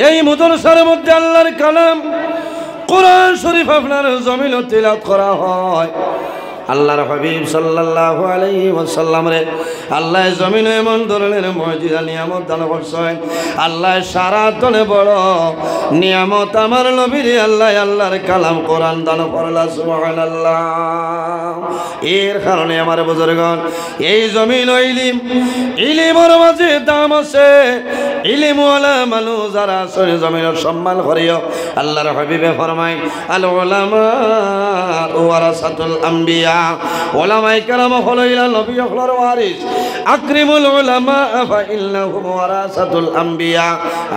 এই মাদ্রাসার মধ্যে আল্লাহর কালাম কোরআন শরীফ আপনার জমিনে তিলাওয়াত করা হয়। আল্লাহর হাবিব সাল্লাল্লাহু আলাইহি ওয়াসাল্লাম রে আল্লাহ জমিনে এমন ধরনের মুজিজা নিয়ামত দান করছেন। আল্লাহ সারা তলে বড় নিয়ামত আমার নবীর আল্লাহ আল্লাহর কালাম কোরআন দান করলা সুবহানাল্লাহ। এর কারণে আমার বুজুর্গণ এই জমিন ইলমের মাঝে দাম আছে। ইলমওয়ালা মানুষ যারা আছে জমিনের সম্মান করিও। আল্লাহর হাবিবে ফরমায় আল উলামা ওয়ারাসাতুল আম্বিয়া, উলামায়ে কেরাম হলো নবী হলোর ওয়ারিস। আকরিমুল উলামা ফা ইন্নাহুম ওয়ারাসাতুল আম্বিয়া।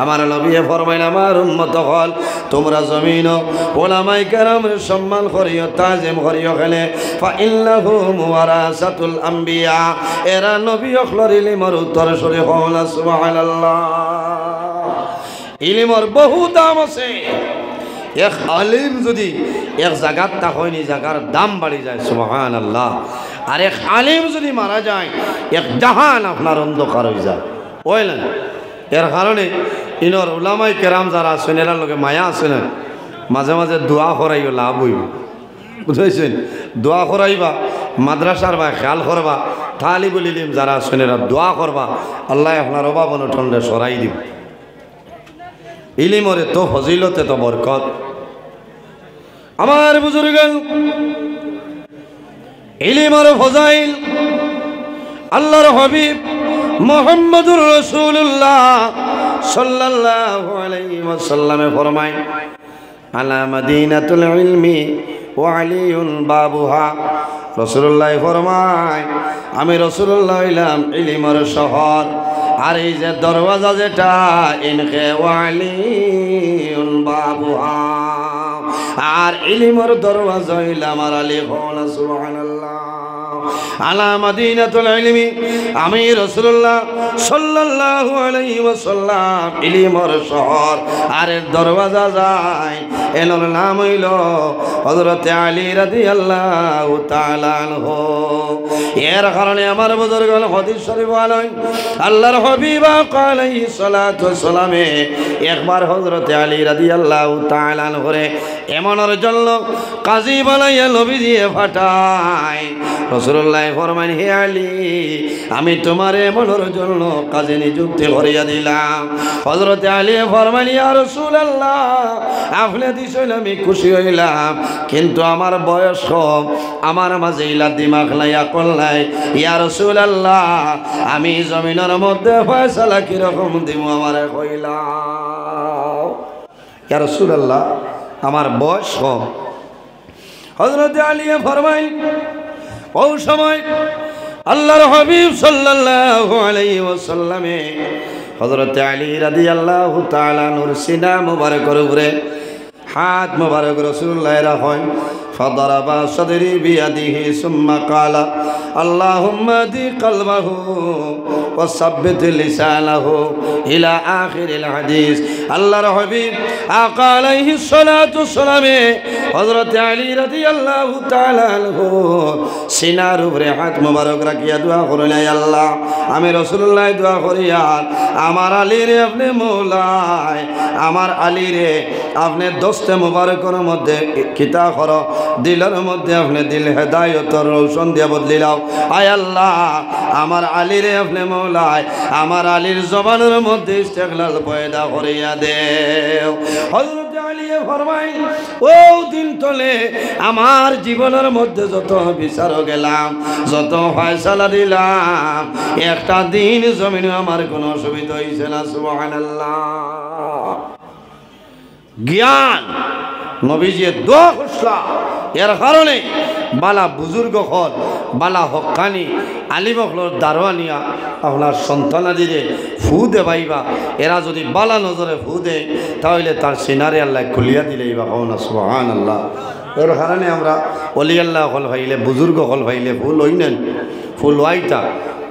আমার নবী ফরমায় আমার উম্মত হল তোমরা জমিন উলামায়ে কেরামের সম্মান করিও, তাজিম করিও। খেলে ফা ইন্নাহুম ওয়ারাসাতুল আম্বিয়া, এরা নবী হলোর ইলমের উত্তরসূরি হল। সুবহানাল্লাহ। ইলমের বহু দাম আছে। এক আলিম যদি এক জায়গার তা হয়নি জায়গার দাম বাড়ি যায়। সুবহানাল্লাহ। আর এক আলিম যদি মারা যায় এক জাহান আপনার অন্ধকার হয়ে যায়। বুঝলেন? এর কারণে ইনর উলামায়ে কেরাম যারা আছেন এরার লোকে মায়া আছে না, মাঝে মাঝে দোয়া করাইও লাভ হইব। বুঝেছেন? দোয়া করাইবা, মাদ্রাসার বা খেয়াল করবা, তালিবুল ইলম যারা আছেন এরা দোয়া করবা, আল্লাহ আপনার অভাব অনটনরে সরাই দিব। ইলিমরে তো ফজিলতে তো বরকত। আমার বুজুর্গন ইলিমর ফজাইল আল্লাহর হাবিব মুহাম্মদুর রাসূলুল্লাহ সাল্লাল্লাহু আলাইহি ওয়াসাল্লামে ফরমায় আলা মাদিনাতুল ইলমি ওয়া আলিয়ুন বাবুহা। রাসূলুল্লাহ ফরমায় আমি রাসূলুল্লাহ হইলাম ইলমের শহর, আর এই যে দরওয়াজা যেটা ইনকে ওয়ালিউন বাবুহা, আর ইলমের দরওয়াজা হইলাম আমার আলী হল। সুবহানাল্লাহ। আলা মাদিনাতুল ইলমি, আমি রাসূলুল্লাহ সাল্লাল্লাহু আলাইহি ওয়াসাল্লাম ইলমের শহর, আর এর দরওয়াজা যায় এর নাম হইল হযরত আলী রাদিয়াল্লাহু তাআলা আনহু। এর কারণে আমার বুজুর্গগণ হাদিস শরীফ আলেন আল্লাহর হাবিব আলাইহিস সালাতু ওয়াস সালামে একবার হযরত আলী রাদিয়াল্লাহু তাআলা আনহুরে এমনের জন্য কাজী বানাইয়া নবী দিয়ে পাঠায়। রাসূলুল্লাহ ফরমান হে আলী আমি তোমার এমনের জন্য কাজে নিযুক্তি করিয়া দিলাম। হযরত আলী ফরমান ইয়া রাসূলুল্লাহ আপনি দিছেন আমি খুশি হইলাম, কিন্তু আমার বয়স কম, আমার মাঝে ইলা দিমাগ নাই, আকল নাই। ইয়া রাসূলুল্লাহ আমি জমিনের মধ্যে ফয়সালা কিরকম দিব আমারে কইলাম। ইয়া রাসূলুল্লাহ আমার বয়স কম। হযরত আলী ফরমাইল ওই সময় আল্লাহর হাবিব সাল্লাল্লাহু আলাইহি ওয়াসাল্লামে হযরত আলী রাদিয়াল্লাহু তাআলা আনহুর সিনা মুবারকের উপরে হাত মুবারক রাসূলুল্লাহ রাখেন। ফাদারাবা সাদরি বিয়াদিহি সুম্মা ক্বালা আল্লাহুম্মা দি কলবাহু ওয়া সাব্বিত লিসানাহু ইলা আখিরিল হাদিস। আল্লাহর হাবিব আকা আলাইহিস সালাতু ওয়াসসালামে হযরত আলী রাদিয়াল্লাহু তাআলা আনহু সিনার উপরে হাত মুবারক রাখিয়া দোয়া করলেন, আল্লাহ আমি রাসূলুল্লাহ দোয়া করি আর আমার আলীরে আপনি মওলায়, আমার আলীরে আপনি দস্তে মুবারকের মধ্যে কিতা করো, দিলের মধ্যে আপনি দিল হেদায়তর রৌশন দিয়ে বদলি দাও। আয় আল্লাহ আমার আলীরে আপনি মওলায়, আমার আলীর জবানের মধ্যে ইস্তেগলাল পয়দা করিয়া দেও। হযরত আলী ফরমাইল ও দিন তলে আমার জীবনের মধ্যে যত বিচার গেলাম, যত ফয়সালা দিলাম, একটা দিন জমিনে আমার কোনো অসুবিধা হইছে না। সুবহানাল্লাহ। জ্ঞান নবীজি দোয়া করছলা, এর কারণে বালা বুজুর্গ হল, বালা হক্কানি আলিম হলর দারোয়ানিয়া আপনার সন্তানাদিরে ফু দে পাইবা, এরা যদি বালা নজরে ফু দে তাহলে তার সিনারে আল্লাহ খুলিয়া দিলেই বা কও না। সুবহানাল্লাহ। এর কারণে আমরা অলি আল্লাহ হল ভাইলে বুজুর্গ হল ভাইলে ফুল হই নেন, ফুল ওয়াইটা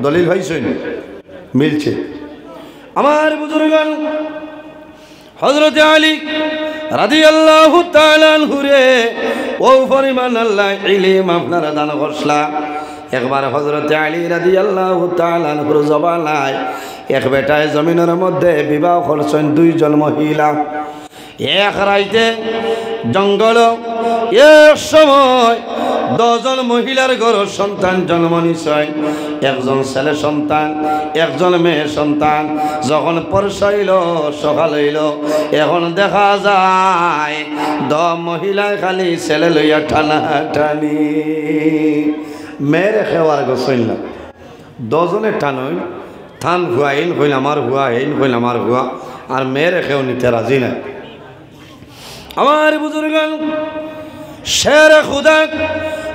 দলিল ভাইছেন মিলছে। আমার বুজুর্গ হযরত আলী রাদিয়াল্লাহু তাআলা আনহু রে ও পরিমাণ আল্লাহ ইলম আপনারা দান করছলা, একবার হযরত আলী রাদিয়াল্লাহু তাআলা আনহুর জবানায় এক বেটায় জমিনের মধ্যে বিবাহ করছেন দুইজন মহিলা। এক রাইতে জঙ্গল এক সময় 10 জন মহিলার ঘর সন্তান জন্ম নিশ্চয়, একজন ছেলে সন্তান একজন মেয়ে সন্তান। যখন পরশা হইল সকাল হইল, এখন দেখা যায় 10 মহিলায় খালি ছেলে লইয়া টানা টানি, মেয়ের খেওয়ার গোসইল না। 10 জনের টান হইল, থান হুয়া ইন হইল আমার হুয়া, ইন হইল আমার হুয়া, আর মেয়ের খেও নিতে রাজি নাই। আমার বুজুর্গ শের খুদা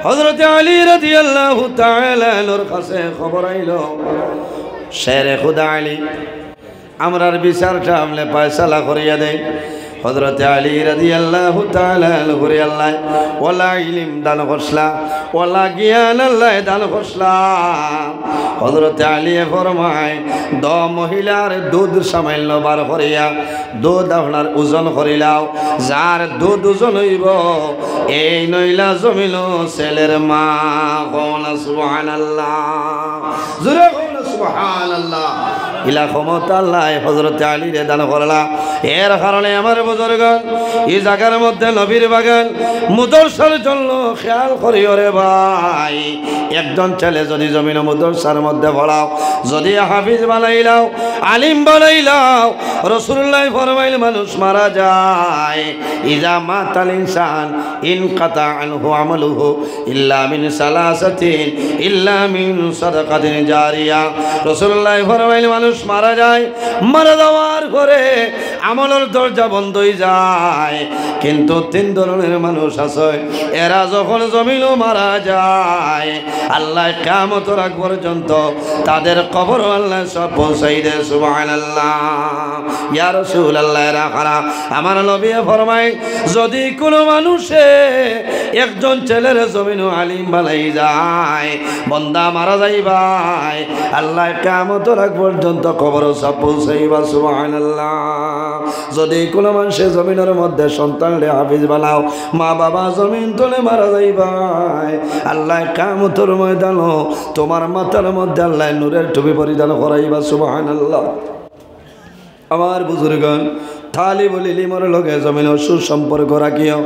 হযরত আলী রাদিয়াল্লাহু তাআলা আনহুর কাছে খবর আইল, শের খুদা আলী আমরার বিচারটা আমলে ফয়সালা করিয়া দেয়। হযরত আলী রাদিয়াল্লাহু তাআলা আনহু আল্লাহ ওয়ালা ইলম দান করছলা, ওয়ালা জ্ঞান আল্লাহ দান করছলা। হযরত আলী ফরমায় 10 মহিলার দুধ সামান্য বার করিয়া দুধ আপনার ওজন করিলাও, যার দুধ ওজন হইব এই নইলা জমিল ছেলের মা। কোন সুবহানাল্লাহ, জোরে কোন সুবহানাল্লাহ। ইলা ক্ষমতা আল্লাহ হযরত আলী রে দান করলা। এর কারণে আমার বুজুর্গ এই জায়গার মধ্যে নবীর বাগান মুদরসার জন্য খেয়াল করিও রে ভাই। একজন ছেলে যদি জমিন মুদরসার মধ্যে পড়াও, যদি হাফিজ বানাইলাও আলিম বানাইলাও, রাসূলুল্লাহ ফরমাইল মানুষ মারা যায় ইজা মাতাল ইনসান ইনকাতা আনহু আমালুহু ইল্লা মিন সালাসাতিন ইল্লা মিন সাদাকাতিন জারিয়া। রাসূলুল্লাহ ফরমাইল মানুষ মারা যায়, মারা যাওয়ার পরে আমলের দরজা বন্ধ হয়ে যায়, কিন্তু 3 ধরনের মানুষ আছে এরা যখন জমিনও মারা যায় আল্লাহ কিয়ামত রাত পর্যন্ত তাদের কবর আল্লাহ সব পৌঁছাই দেয়। সুবহানাল্লাহ। ইয়া রাসূলুল্লাহ এরা কারা? আমার নবী ফরমায় যদি কোনো মানুষে একজন ছেলের জমিনও আলিম বানাই যায়, বান্দা মারা যায় ভাই আল্লাহ কিয়ামত রাত পর্যন্ত কবর সব পৌঁছাইবা। সুবহানাল্লাহ। যদি কোনো মানুষের জমিনের মধ্যে সন্তানরে হাফিজ বানাও, মা বাবা জমিন তলে মারা যায় ভাই আল্লাহ কিয়ামতের ময়দানও তোমার মাথার মধ্যে আল্লাহ নূরের টুপি পরিধান করাইবা। সুবহানাল্লাহ। আমার বুজুর্গণ তালিবুল ইলমের লগে জমিন সুসম্পর্ক রাখিও,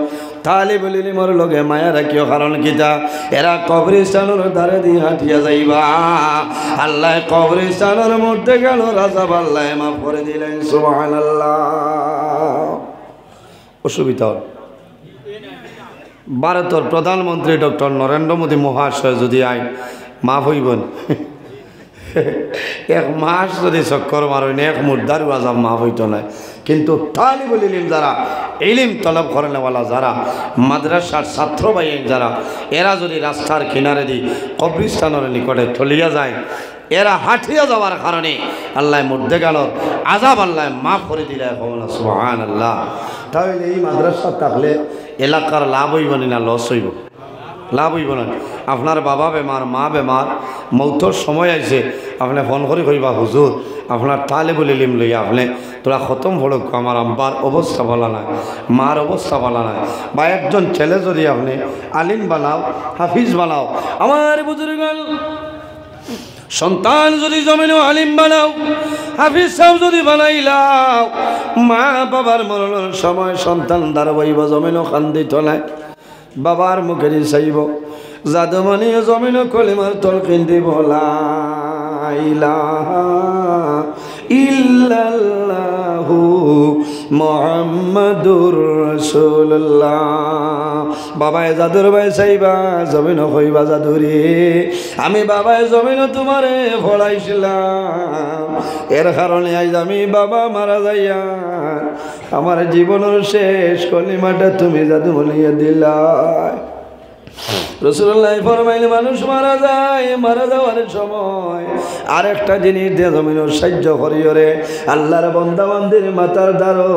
তালিবুল ইলমের লগে মায়া রাখিও। কারণ কিতা এরা কবরস্থানের ধারে দিয়ে হাঁটিয়া যাইবা, আল্লাহ কবরস্থানের মধ্যে গেল রাজা আল্লাহ মাফ করে দিলেন। সুবহানাল্লাহ। অসুবিধা হল ভারতের প্রধানমন্ত্রী ডক্টর নরেন্দ্র মোদী মহাশয় যদি আইন মাফ হইবেন, 1 মাস যদি চক্কর মারেন 1 মুদ্রার আজাব মাফ হইতো না। কিন্তু তালিবুল ইলম যারা ইলম তলব করেনওয়ালা যারা মাদ্রাসার ছাত্র ভাই যারা এরা যদি রাস্তার কিনারে দি কবরস্থানের নিকটে চলিয়া যায়, এরা হাঁটিয়া যাওয়ার কারণে আল্লাহ মধ্যে গেল আজাব আল্লাহ মাফ করে দিলে। সুবহানাল্লাহ। তাহলে এই মাদ্রাসা থাকলে এলাকার লাভ হইব না লস হইব? লাভ হইব না। আপনার বাবা বেমার, মা বেমার, মৌতর সময় আছে, আপনি ফোন করে কইবা হুজুর আপনার তালিবুল ইলম লইয়া আপনি তোরা খতম হলো, আমার আব্বার অবস্থা বলা নাই, মার অবস্থা বলা নাই, বা একজন ছেলে যদি আপনি আলিম বানাও হাফিজ বানাও। আমার বুজুর্গণ সন্তান যদি জমিনও আলিম বানাও হাফিজ সাহেব যদি বানাইলাও, মা বাবার মরণের সময় সন্তান দাঁড়াইব জমিনও কান্দিত নাই, বাবার মুখেরই চাইব জাদুমণি জমিন কলিমার তলকিন দিব লা ইলাহা ইল্লাল্লাহু মুহাম্মাদুর রাসূলুল্লাহ। বাবায় জাদুর ভাই চাইবা জমিন কইবা জাদুরে আমি বাবায় জমিন তোমারে ফলাইছিলাম, এর কারণে আজ আমি বাবা মারা যাইয়া আমার জীবনের শেষ কলিমাটা তুমি জাদুমণিয়ে দিলা। রাসূলুল্লাহ ফরমাইলেন মানুষ মারা যায়, মারা যাওয়ার সময় আরেকটা জিনিস দিয়ে জমিনের সাহায্য করিও রে। আল্লাহর বান্দা বান্দির মাথার দ্বারো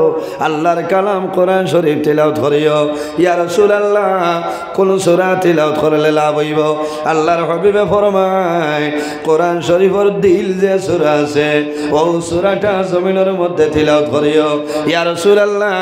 আল্লাহর কালাম কোরআন শরীফ তিলাওয়াত করিও। ইয়া রাসূলুল্লাহ কোন সূরা তিলাওয়াত করলে লাভ হইব? আল্লাহর হাবিবে ফরমায় কোরআন শরীফের দিল যে সূরা আছে ও সূরাটা জমিনের মধ্যে তিলাওয়াত করিও। ইয়া রাসূলুল্লাহ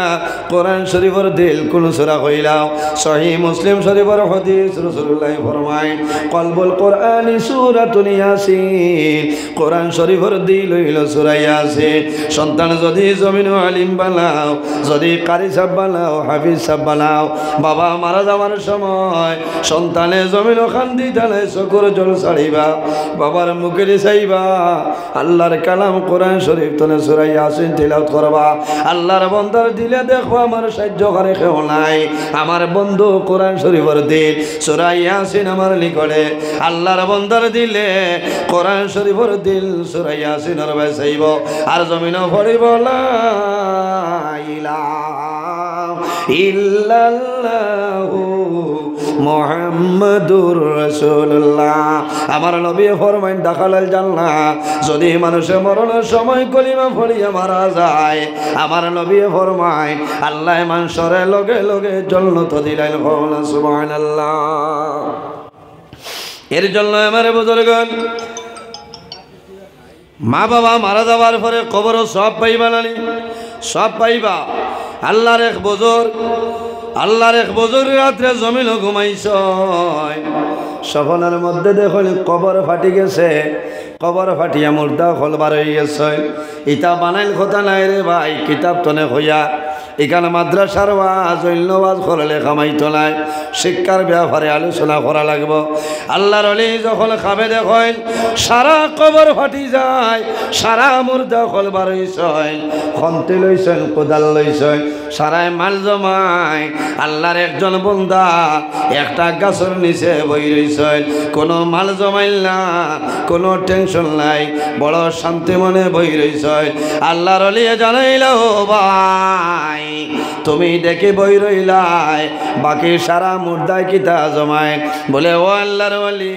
কোরআন শরীফের দিল কোন সূরা কইলাও? সহিহ মুসলিম শরীফের হাদিস রাসূলুল্লাহ ফরমায় কলবুল কোরআনি সূরাতুন ইয়াসিন কোরআন শরীফের দিল হইল সূরা ইয়াসিন সন্তান যদি জমিন আলিম বানাও যদি কারি সাহেব বানাও হাফিজ সাহেব বানাও বাবা মারা যাওয়ার সময় সন্তানে জমিন খান্দি ঢালে চকুর জল ছাড়িবা বাবার মুখে চাইবা আল্লাহর কালাম কোরআন শরীফ তনে সূরা ইয়াসিন তিলাওয়াত করবা আল্লাহর বান্দার দিলে দেখো আমার সাহায্য করে কেউ নাই আমার বন্ধু কোরআন শরীফের দিল সূরা ইয়াসিন আমার নিকটে আল্লাহর বান্দার দিলে কোরআন শরীফের দিল সূরা ইয়াসিনের বাসাইব আর জমিন পড়িব লা ইলাহা ইল্লাল্লাহু মুহাম্মাদুর রাসূলুল্লাহ আমার নবী ফরমায় দাখালাল জান্নাহ যদি মানুষের মরণের সময় কলিমা পড়িয়া মারা যায় আমার নবী ফরমায় আল্লাহ মানুষের লগে লগে জান্নাত দিলেন সুবহানাল্লাহ এর জন্য আমার বুজুর্গগণ মা বাবা মারা যাওয়ার পরে কবর সব পাইবা নানি সব পাইবা আল্লাহর এক বুজুর্গ রাত্রে জমিন ঘুমাইছ সফনের মধ্যে দেখুন কবর ফাটি গেছে কবর ফাটিয়া মুর্দা খলবার হয়ে গেছে ইটা বানাইল কথা নাই রে ভাই কিতাব তনে হইয়া এখানে মাদ্রাসার ওয়াজ অন্য ওয়াজ করলে কামাইতো নাই শিক্ষার ব্যাপারে আলোচনা করা লাগবো আল্লাহর ওলি যখন খাবে দেখেন সারা কবর ফাটি যায় সারা মুর্দা খলবার হইছেন খন্তি লইছেন কোদাল লইছেন সারায় মাল জমায় আল্লাহর একজন বান্দা একটা গাছের নিচে বই রইছেন কোনো মাল জমাইল না কোনো টেনশন নাই বড় শান্তি মনে বই রইছেন আল্লাহর ওলি জানাইল ভাই তুমি দেখে বই রইলাই বাকি সারা মুর্দায় কিতা জমায় বলে ও আল্লাহর ওলি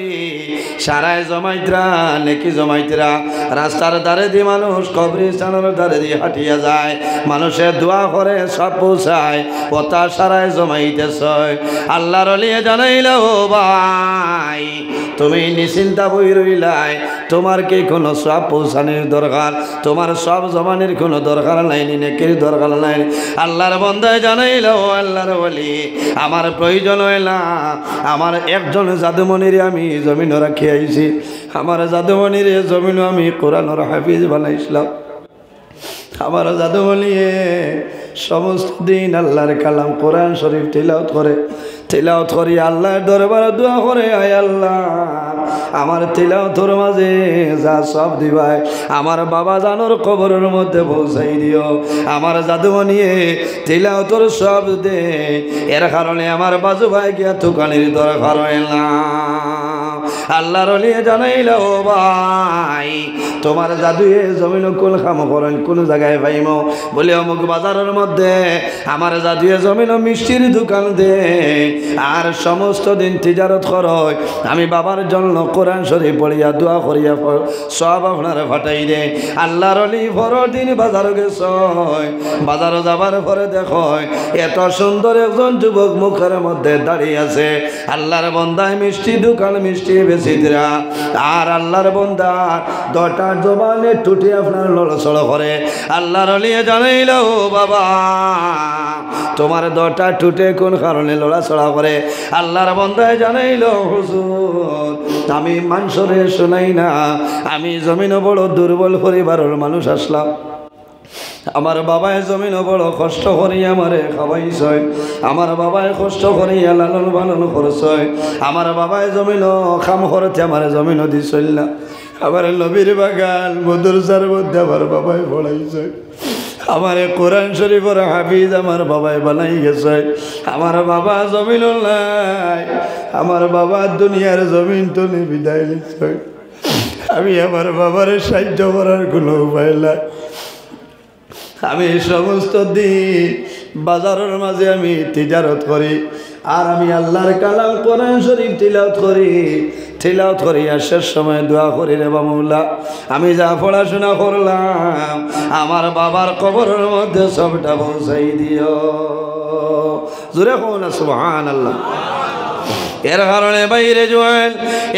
সারায় জমাইতরা নেকি জমাইতরা রাস্তার ধারে দিয়ে মানুষ কবরস্থানের ধারে দিয়ে হাঁটিয়া যায় মানুষের দোয়া করে সব পৌঁছায় পতা সারায় জমাইতেছ আল্লাহর ওলি জানাইল ও ভাই তুমি নিশ্চিন্তা বই রইলাই তোমার কি কোনো সব পৌঁছানোর দরকার তোমার সব জমানের কোনো দরকার নাই নেকির দরকার নাই আল্লাহর বান্দায় জানাইল ও আল্লাহর ওলি আমার প্রয়োজন হয় না আমার একজন জাদুমণিরে আমি জমিন রাখি আইছি আমার জাদুমণিরে জমিন আমি কোরআনের হাফিজ বানাইছিলাম আমার জাদুমণিয়ে সমস্ত দিন আল্লাহর কালাম কোরআন শরীফ তিলাওয়াত করি আল্লাহর দরবারে দোয়া করে আয় আল্লাহ আমার তিলাওয়াতের মাঝে যা সব দিবাই আমার বাবা জানোর কবরের মধ্যে পৌঁছাই দিও আমার জাদুমণিয়ে তিলাওয়াতের সব দে এর কারণে আমার বাজু ভাই গিয়া তুকানির দরকার হয় না আল্লাহর ওলি জানাইল ও ভাই তোমার জাদুয়ে জমিন কোন কাম করেন কোন জায়গায় পাইম বলে অমুক বাজারের মধ্যে আমার জাদুয়ে জমিন মিষ্টির দোকান দে আর সমস্ত দিন তিজারত করয় আমি বাবার জন্য কোরআন শরীফ পড়িয়া দোয়া করিয়া সব আপনারা ফাটাই দে আল্লাহর ওলি পরের দিন বাজার গেছ বাজার যাবার পরে দেখো এত সুন্দর একজন যুবক মুখের মধ্যে দাঁড়িয়ে আছে আল্লাহর বান্দায় মিষ্টি দোকান মিষ্টি বেশিদরা আর আল্লাহর বান্দা দটা জবানে টুটি আপনার লড়ছড় করে আল্লাহর ওলি জানাইল ও বাবা তোমার দটা টুটে কোন কারণে লড়াছড়া করে আল্লাহর বান্দায় জানাইল হুজুর আমি মানুষরে শোনাই না আমি জমিন বড় দুর্বল পরিবারের মানুষ আসলাম আমার বাবায় জমিন বড় কষ্ট করি আমারে খাওয়াইছয় আমার বাবায় কষ্ট করি লালন পালন করছয় আমার বাবায় জমিন কাম করতে আমার জমিন দিছল না আবার নবীর বাগান মদরসার মধ্যে আমার বাবায় পড়াইছয় আমার কোরআন শরীফের হাফিজ আমার বাবায় বানাই গেছে আমার বাবা জমিন নাই আমার বাবা দুনিয়ার জমিন তো বিদায় নিচ্ছে আমি আমার বাবার সাহায্য করার কোনো উপায় নাই আমি সমস্ত দিন বাজারের মাঝে আমি তিজারত করি আর আমি আল্লাহর কালাম কোরআন শরীফ তিলাওয়াত করি আর শেষ সময় দোয়া করি রে বামুল্লাহ আমি যা পড়াশোনা করলাম আমার বাবার কবরের মধ্যে সবটা পৌঁছাই দিও জোরে হোক না সুবহানাল্লাহ এর কারণে বাইরে জোয়াল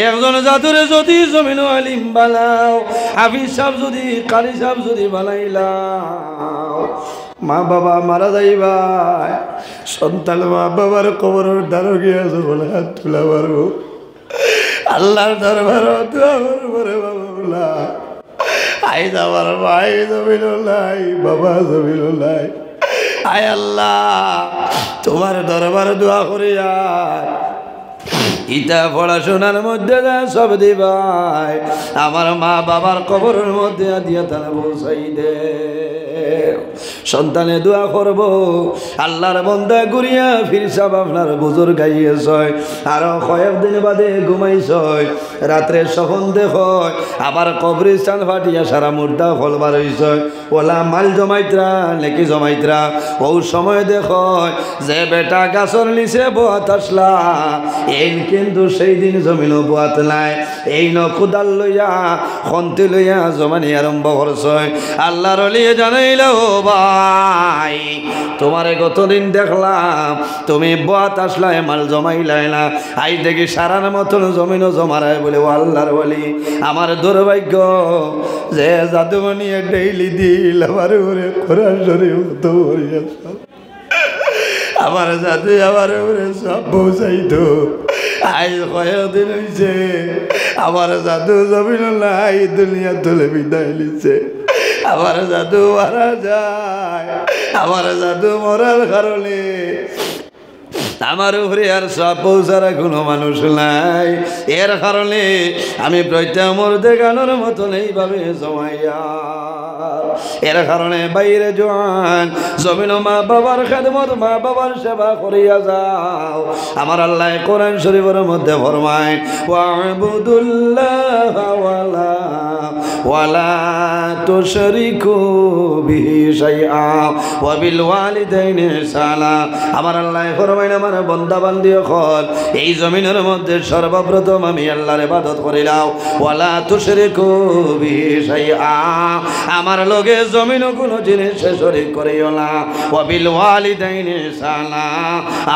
একজন জাদুরে যদি জমিন আলিম বানাও, হাফিজ সাহেব যদি, কারি সাহেব যদি বানাইলাও, মা বাবা মারা যাইবাই, সন্তান মা বাবার কবরের দ্বারো গিয়ে বলে হাত তুলা পারবো, আল্লাহর দরবার দোয়া করবো রে বাবা। আই যাবার ভাই জমিনুল্লাহ, বাবা জমিনুল্লাহ, আয় আল্লাহ তোমার দরবার দোয়া করি। আর ইটা পড়াশোনার মধ্যে যা সব দিবাই, আমার মা বাবার কবরের মধ্যে দিয়া তারা বসাই দে। সন্তানে দোয়া করবো, আল্লাহর বন্দা ঘুরিয়া ফিরসাব আপনার বুজুর গাইয়েছ, আরো কয়েকদিন বাদে ঘুমাইছ, রাত্রে স্বপন দেখ আবার কবরিস্তান ফাটিয়া সারা মুর্দা ফলবার হইছ, ওলা মাল জমাইত্রা লেকি জমাইত্রা। ও সময় দেখ যে বেটা গাছর নিচে বোয়াত আসলা, এই কিন্তু সেই দিন জমিন বোয়াত নাই, এই ন কুদাল লইয়া খন্তি লইয়া জমানি আরম্ভ করছ। আল্লাহর লিয়ে জানাইল ভাই, তোমারে গতদিন দেখলাম তুমি বোয়াত আসলায় মাল জমাইলাই না, আই দেখি সারার মতন জমিনও জমারায় বলে। ও আল্লাহর বলি, আমার দুর্ভাগ্য যে জাদুমণি ডেইলি দিল আমার উপরে কোরআন শরীফ তো আমার জাদু আমার উপরে সব পৌঁছাইতো। আজ কয়েকদিন হয়েছে আমার জাদু জমিন নাই, দুনিয়া তুলে বিদায় নিচ্ছে। আমার জাদু মারা যায়, আমার জাদু মরার কারণে আমার উপরে আর সব পৌঁছার কোনো মানুষ নাই। এর কারণে আমি প্রত্যেক মোর দেখানোর মতন এইভাবে জমাইয়া, এর কারণে বাইরে জোয়ান জমিন মা বাবার খেদমত, মা বাবার সেবা করিয়া যাও। আমার আল্লাহ কোরআন শরীফের মধ্যে ফরমায়, ওয়াবুদুল্লাহ ওয়ালা তুশরিকু বিহি শাইআ ওয়া বিল ওয়ালিদাইনি ইহসানা। আমার আল্লাহ ফরমায়, আমার বান্দা বান্দি হল এই জমিনের মধ্যে সর্বপ্রথম আমি আল্লাহর ইবাদত করিলাম, ওয়ালা তুশরিকু বিহি শাইআ, আমার লগে জমিন কোনো জিনিস শরীক করিও না, ওয়া বিল ওয়ালিদাইনি ইহসানা।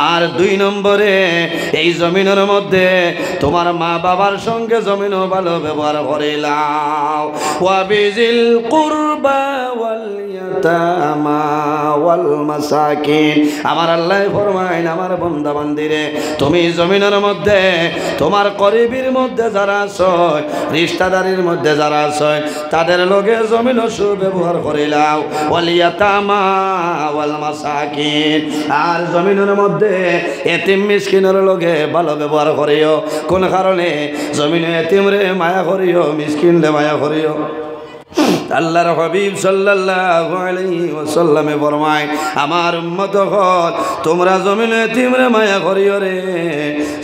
আর 2 নম্বরে এই জমিনের মধ্যে তোমার মা বাবার সঙ্গে জমিনও ভালো ব্যবহার করিলাম, ওয়া বিজিল কুরবা ওয়াল ইয়াতামা ওয়াল মাসাকিন। আমার আল্লাহ ফরমায়, আমার বান্দা বান্দিরে তুমি জমিনের মধ্যে তোমার করিবির মধ্যে যারা আছে, রিশতাদারির মধ্যে যারা আছে, তাদের লগে জমিন সুব্যবহার করিলাও, ওয়াল ইয়াতামা ওয়াল মাসাকিন। আর জমিনের মধ্যে এতিম মিসকিনের লগে ভালো ব্যবহার করিও। কোন কারণে? জমিনে এতিমরে মায়া করিও, মিসকিনরে মায়া করিও। আল্লাহর হাবিব সাল্লাল্লাহু আলাইহি ওয়াসাল্লামে ফরমায়, আমার উম্মত হল তোমরা জমিনে এতিমরে মায়া করিও রে,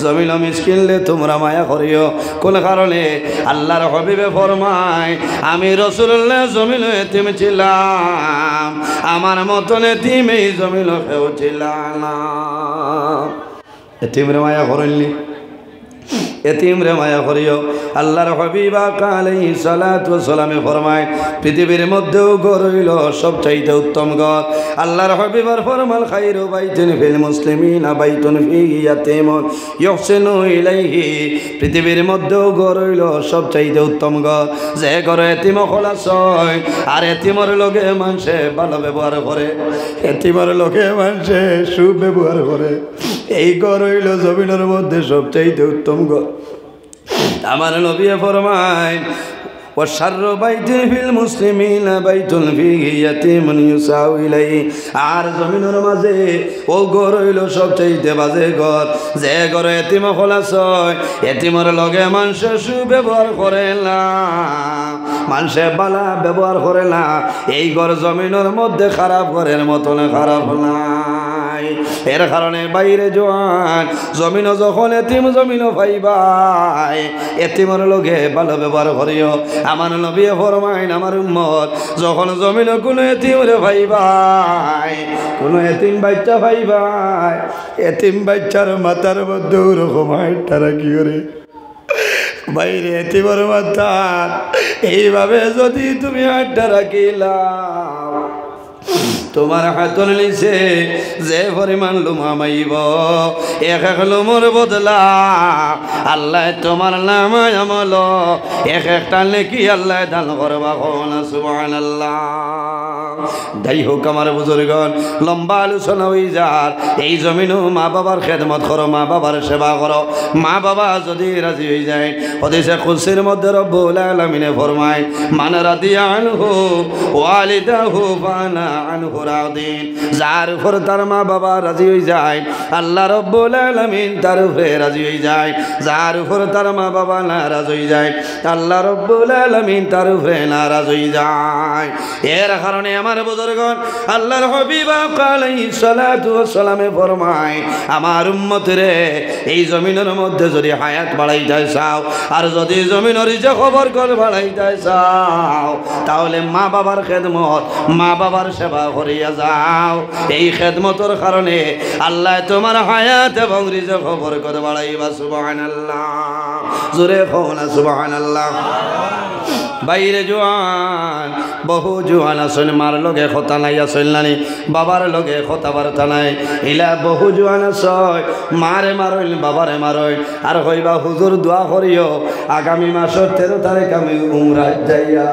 জমিন মিসকিনলে তোমরা মায়া করিও। কোন কারণে? আল্লাহর হাবিবে ফরমায়, আমি রাসূলুল্লাহ জমিনে এতিম ছিলাম, আমার মতন এতিম এই জমিনে কেউ ছিল না। এতিমরে মায়া করিলি, এতিমরে মায়া করিও। আল্লাহর হাবিব আলাইহিস সালাতু ওয়াস সালামে ফরমায়, পৃথিবীর মধ্যেও ঘর হইল সবচাইতে উত্তম ঘর। আল্লাহর হাবিবের ফরমান, খায়রু বাইতিন ফিল মুসলিমিনা বাইতুন ফিহি ইয়াতীমুন ইহসিনু ইলাইহি। পৃথিবীর মধ্যেও ঘর হইল সবচাইতে উত্তম ঘর, যে ঘরে এতিম খোলাস হয় আর এতিমর লগে মানুষে ভালো ব্যবহার করে, এতিমর লগে মানুষে সুব্যবহার করে, এই ঘর হইল জমিনের মধ্যে সবচাইতে উত্তম ঘর। আমার নবী ফরমায়, ওয়াশাররু বাইতিন ফিল মুসলিমিনা বাইতুন ফিহি ইয়াতীমুন ইউসাউ ইলাইহি। আর জমিনের মাঝে ও ঘর হইল সবচাইতে বাজে ঘর, যে ঘরে এতিম খোলাস হয়, এতিমর লগে মানুষ সুব্যবহার করে না, মানুষে বালা ব্যবহার করে না, এই ঘর জমিনের মধ্যে খারাপ ঘরের মতন খারাপ নাই। এর কারণে বাইরে জোয়ান জমিন যখন এতিম জমিন পাইবাই, এতিমর লগে ভালো ব্যবহার করিও। আমার নবী ফরমাইন, আমার উম্মত যখন জমিন কোনো এতিমরে পাইবাই, কোনো এতিম বাচ্চা পাইবাই, এতিম বাচ্চার মাথার মধ্যে ওরকম হাইটটা রাখি করে বাইরে এতিমর মাথা এইভাবে যদি তুমি হাইটটা রাখিলাম, তোমার হাতল নিচে যে পরিমাণ লুমা মাইব এক এক লুমর বদলা আল্লাহ তোমার নামায় আমল এক একটা নেকি আল্লাহ দান করবা কোনা সুবহানাল্লাহ। যাই হোক আমার বুজুর্গণ, লম্বা আলোচনা হয়ে যার এই জমিনও মা বাবার খেদমত করো, মা বাবার সেবা করো। মা বাবা যদি রাজি হয়ে যায়, হাদিসে কুদসির মধ্যে রব্বুল আলামিনে ফরমায় মান রাদিয়া আনহু ওয়ালিদাহু ফানা আনহু রাদিন। যার উপর তার মা বাবা রাজি হয়ে যায়, আল্লাহ রব্বুল আলামিন তার উপরে রাজি হয়ে যায়। যার উপর তার মা বাবা নারাজ হয়ে যায়, আল্লাহ রব্বুল আলামিন তার উপরে নারাজ হয়ে যায়। এর কারণে আমার বুজুর্গণ, আল্লাহর হাবিব আলাইহিস সালাতু ওয়াস সালামে ফরমায় আমার উম্মত রে, এই জমিনের মধ্যে যদি হায়াত বাড়াইতে চাও আর যদি জমিনের রিজক বরকত বাড়াইতে চাও, তাহলে মা বাবার খেদমত, মা বাবার সেবা করিয়া যাও। এই খেদমতের কারণে আল্লাহ তোমার হায়াত এবং রিজক বরকত বাড়াইবা। সুবহানাল্লাহ, জোরে কও না সুবহানাল্লাহ। বাইরে জোয়ান, বহু জোয়ান আসল, মার লগে কথা নাই আসল নানি, বাবার লগে কথা বার্তা নাই। ইলা বহু জোয়ান আসয়, মারে মারইল বাবারে মারইল, আর হইবা হুজুর দোয়া করিও আগামী মাসের 13 তারিখ আমি উমরাত যাইয়া।